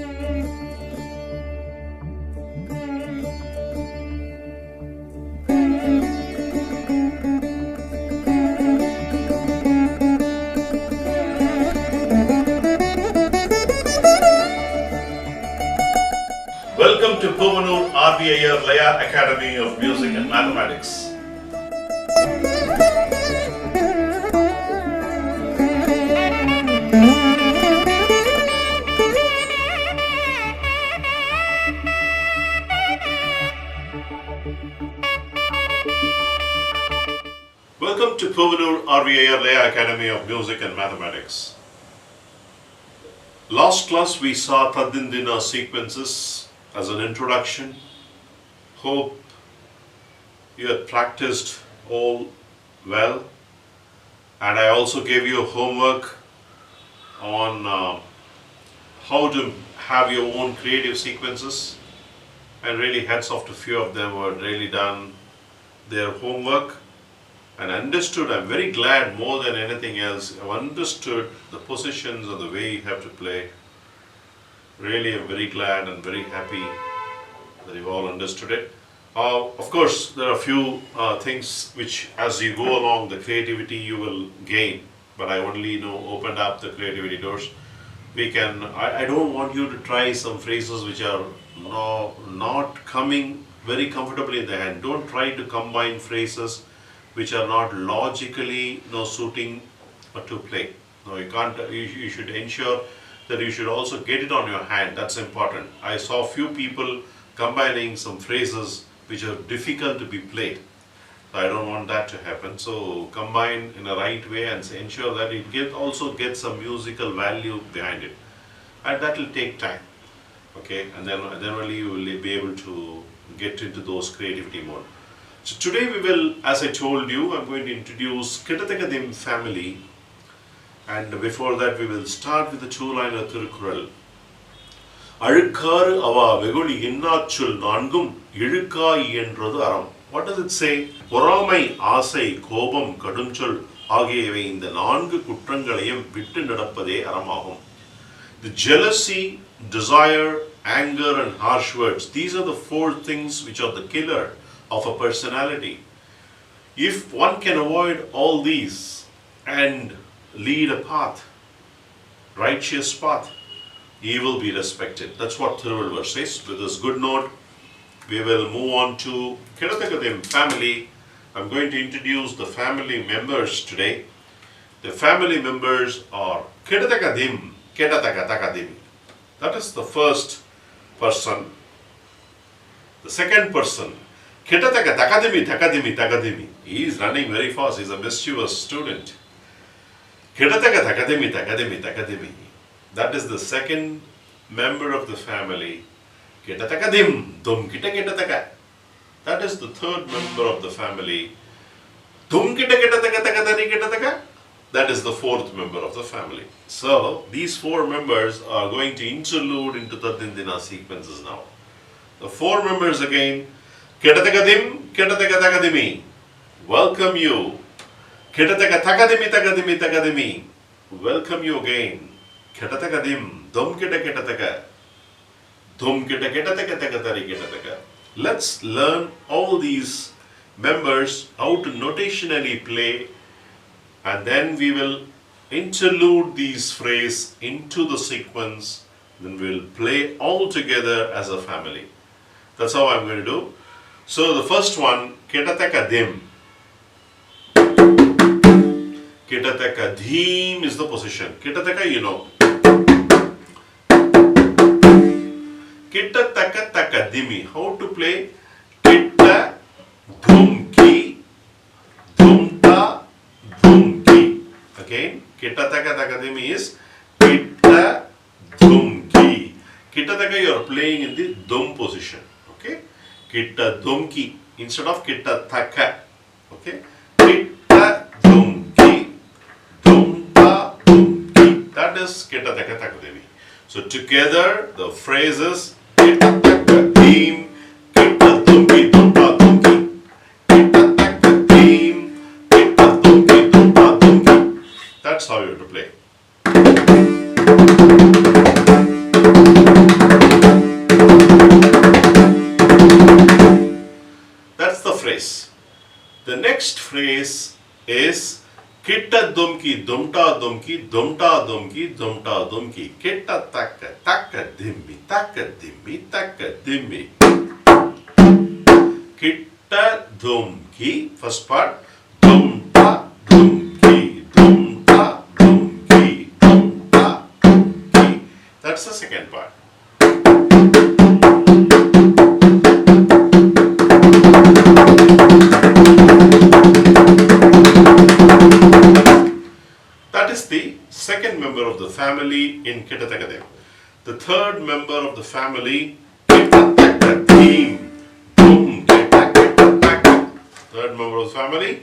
Welcome to Puvanur RVIR Laya Academy of Music and Mathematics. Welcome to Puvanur RVIR Laya Academy of Music and Mathematics. Last class we saw Tadindina sequences as an introduction. Hope you had practiced all well, and I also gave you homework on how to have your own creative sequences, and really hats off to few of them who had really done their homework and understood. I'm very glad, more than anything else, I've understood the positions and the way you have to play. Really, I'm very glad and very happy that you've all understood it. Of course, there are a few things which, as you go along, the creativity you will gain. But I only opened up the creativity doors. I don't want you to try some phrases which are not coming very comfortably in the hand. Don't try to combine phrases which are not logically suiting to play. No, you can't. You should ensure that you should also get it on your hand. That's important. I saw few people combining some phrases which are difficult to be played. I don't want that to happen. So combine in a right way and ensure that it also gets some musical value behind it, and that will take time. Okay, and then only you will be able to get into those creativity mode. So today we will, as I told you, I'm going to introduce Kittathakkathim family. And before that, we will start with the two-liner Thirukkural. Azhukkaru ava veguli innachul naangum izhukai endrathu aram. What does it say? Poramai, asai, kobam, kadunchol ஆகியவை இந்த நான்கு குற்றங்களையும் விட்டு நடப்பதே அறமாகும். The jealousy, desire, anger and harsh words, these are the four things which are the killer of a personality. If one can avoid all these and lead a path, righteous path, he will be respected. That's what Thiruvallur says. With this good note, we will move on to Kittathakkathim family. I'm going to introduce the family members today. The family members are Kittathakkathim, Kittathakkathim. That is the first person. The second person, Kittathakkathim. He is running very fast. He is a mischievous student. Kittathakkathim. That is the second member of the family. Kittathakkathim, dum kittathakka. That is the third member of the family. Dum kittathakka. That is the fourth member of the family. So these four members are going to interlude into the Tadindina sequences now. The four members again. Kittathakkathim, Kittathakkathimi. Welcome you. Kittathakkathimi. Welcome you again. Kittathakkathim, dum kittathakka. Dum kittathakka. Let's learn all these members how to notationally play, and then we will interlude these phrases into the sequence. Then we'll play all together as a family. That's how I'm going to do. So the first one, Kittathakkathim. Kittathakkathim is the position. Kittathakka, you know. Kittathakkathimi. How to play? Kitta, dhumki, dhumta, dhumki. Again, Kittathakkathimi is Kitta, dhumki. Kittathakka, you are playing in the dhum position. Okay? Kitta, dhumki instead of Kittathakka. Okay? Kitta, dhumki, dhumta, dhumki. That is Kittathakkathimi. So together the phrases Kittathakkathim, Kitta, dhumki, dhumta, dhumki. Kittathakkathim, Kitta, dhumki, dhumta, dhumki. That's how you have to play. phrase. The next phrase is Kitta dumki, dumta dumki, dumta dumki, dumta dumki. Kitta takka, takka dimmi, takka dimmi, takka dimmi. Kitta dumki, first part. Dumta dumki, dumta dumki, dumta dumki. That's the second part. That is the second member of the family in Kittathakadim. The third member of the family, Kittathakadim. Boom, Kittathakadim. Third member of the family.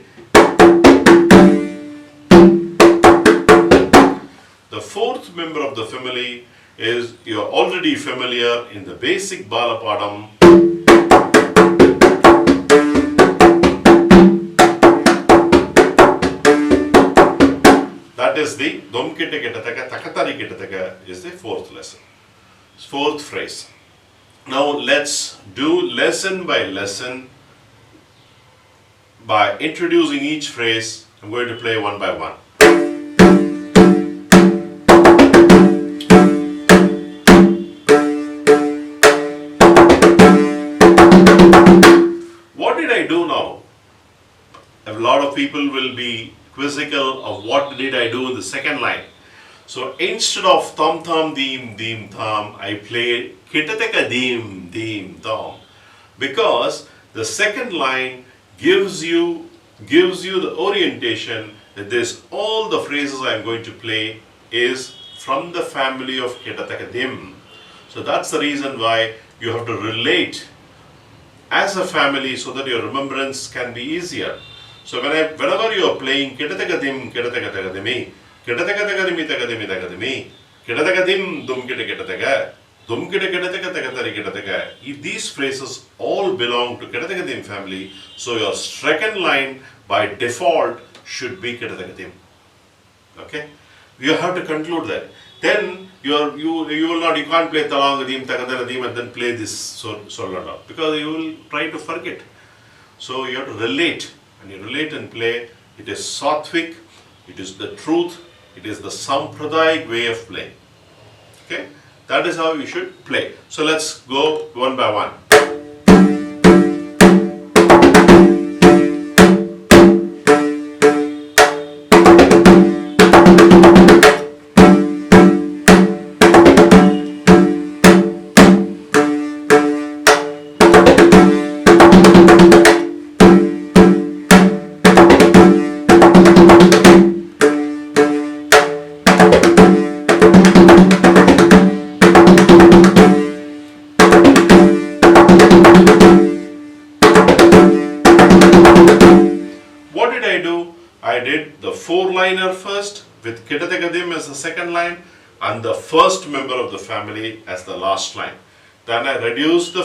The fourth member of the family is, you are already familiar in the basic Balapadam. That is the Dom Kitta Kittataka, Takatari Kittataka is the fourth lesson. Fourth phrase. Now let's do lesson by lesson by introducing each phrase. I'm going to play one by one. What did I do now? A lot of people will be quizzical of what did I do in the second line. So instead of thum thum deem deem thum, I played Kittataka deem deem thum, because the second line gives you the orientation that this all the phrases I am going to play is from the family of Kittataka dim. So that's the reason why you have to relate as a family so that your remembrance can be easier. So whenever you are playing Kittatakadim, Kittatakatakadimi, Kittatakatakadimi, Takadimi, Takadimi, Kittatakadim, Dum Kittakataka, Dum Kittakatakatakatari Kittataka, these phrases all belong to Kittatakadim family. So your second line by default should be Kittatakadim. Okay? You have to conclude that. Then you can't play Talanghadim, Takadanadim and then play this Solana, because you will try to forget. So you have to relate. When you relate and play, it is sattvic, it is the truth, it is the sampradayic way of playing. Okay? That is how you should play. So let's go one by one. I did the four-liner first with Kittatakadim as the second line and the first member of the family as the last line. Then I reduced the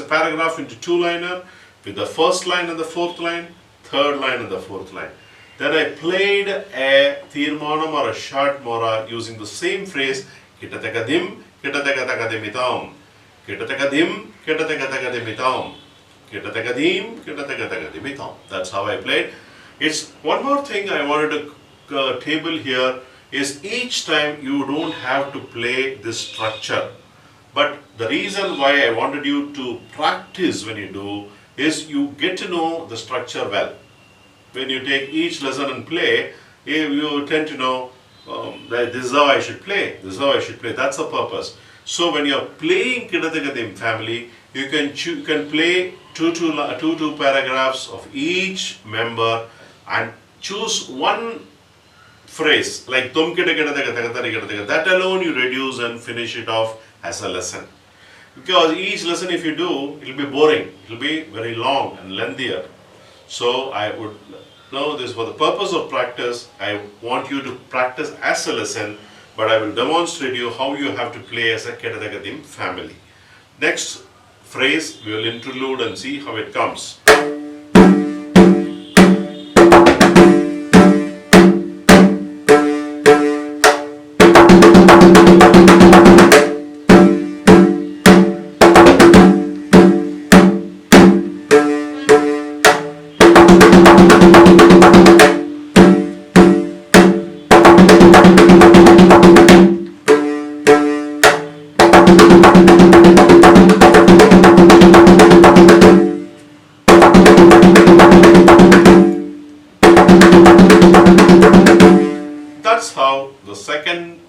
paragraph into two-liner with the first line and the fourth line, third line and the fourth line. Then I played a Tirmanam or a short mora using the same phrase Kittatakadim, Kittatakatakadimitam, Kittatakadim, Kittatakatakadimitam, Kittatakadim, Kittatakatakadimitam. That's how I played. It's one more thing I wanted to table here is each time you don't have to play this structure. But the reason why I wanted you to practice when you do is you get to know the structure well. When you take each lesson and play, you tend to know that this is how I should play, this is how I should play. That's the purpose. So when you are playing Kittatakadim family, you can play two paragraphs of each member and choose one phrase like Tum Kittakataka, that alone you reduce and finish it off as a lesson. Because each lesson if you do, it will be boring, it will be very long and lengthier. So I would know this for the purpose of practice, I want you to practice as a lesson, but I will demonstrate you how you have to play as a Kittatakadim family. Next phrase we will interlude and see how it comes. second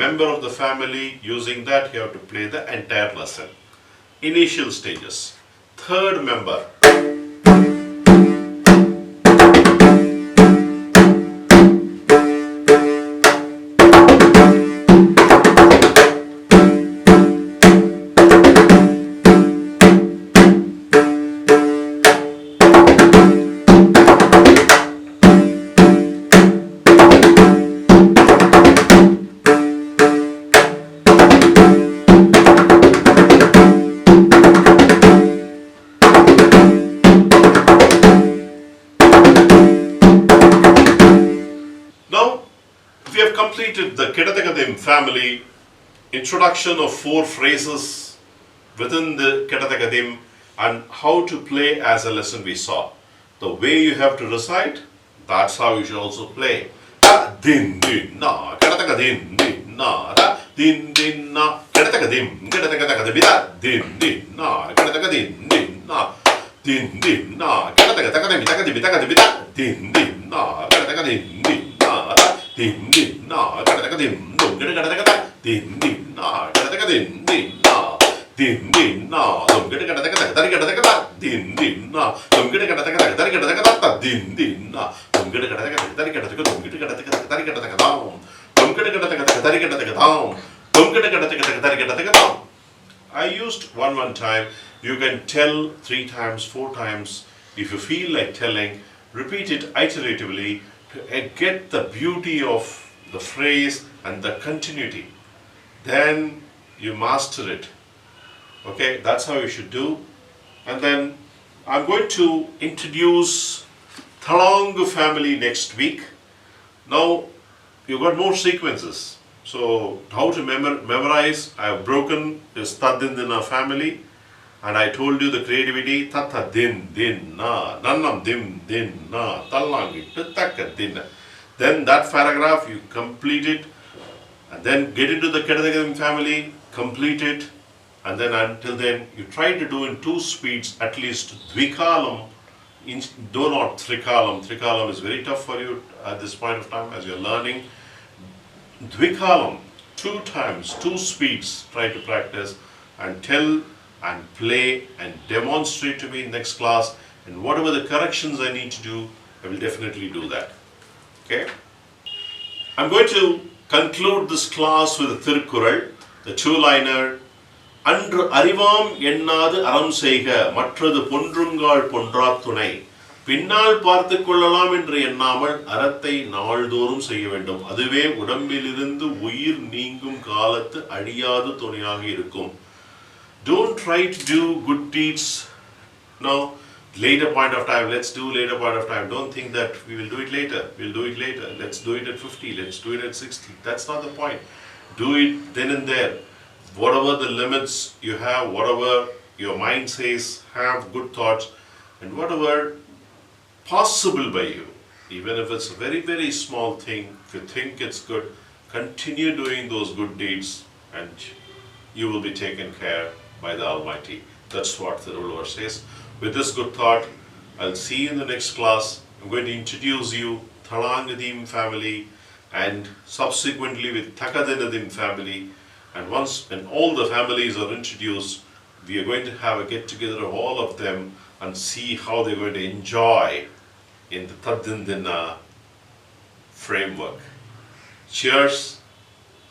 member of the family. Using that, you have to play the entire lesson. Initial stages. Third member. Now, we have completed the Kedatakadim family introduction of 4 phrases within the Kedatakadim and how to play as a lesson we saw. The way you have to recite, that's how you should also play. Din din na, Kedatakadim din na, din din na, Kedatakadim, Kedatakadim, din din na, Kedatakadim din na, din din na, Kedatakadim, din din na, Kedatakadim din. Din din na, Kedatakadim, din din na, Kedatakadim, din na, din din na, din din na, din din na, I used one time. You can tell 3 times, 4 times. If you feel like telling, repeat it iteratively to get the beauty of the phrase and the continuity. Then you master it. Okay, that's how you should do. And then I'm going to introduce thalam family next week. Now you've got more sequences. So how to memorize, I have broken this Tadindina family and I told you the creativity. Tata din din na, nannam dim din na, tallangi pitaka din. Then that paragraph you complete it and then get into the Kedatakadim family, complete it, and then until then you try to do in 2 speeds at least dvikalam, do not trikalam. Trikalam is very tough for you at this point of time as you're learning. Dvikalam, 2 times, 2 speeds, try to practice and tell and play and demonstrate to me in next class, and whatever the corrections I need to do, I will definitely do that. Okay? I'm going to conclude this class with a Thirukkural, the 2-liner. Andru arivam ennadu aram seiga, matrathu pondrungal pondrat thunai. பின்னால் பார்த்து கொள்ளலாம் என்று எண்ணாமல் அறத்தை நாள்தோறும் செய்ய வேண்டும். அதுவே உடம்பிலிருந்து உயிர் நீங்கும் காலத்து அழியாத துணையாக இருக்கும். Don't try to do good deeds now, later point of time. Let's do later point of time. Don't think that we will do it later. We'll do it later. Let's do it at 50. Let's do it at 60. That's not the point. Do it then and there. Whatever the limits you have, whatever your mind says, have good thoughts, and whatever possible by you, even if it's a very, very small thing, if you think it's good, continue doing those good deeds and you will be taken care by the Almighty. That's what the ruler says. With this good thought, I'll see you in the next class. I'm going to introduce you Thalangadim family and subsequently with Takadinadim family. And once when all the families are introduced, we are going to have a get together of all of them and see how they're going to enjoy in the Tadindina framework. Cheers.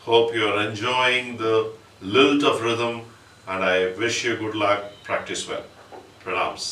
Hope you are enjoying the lilt of rhythm and I wish you good luck. Practice well. Pranams.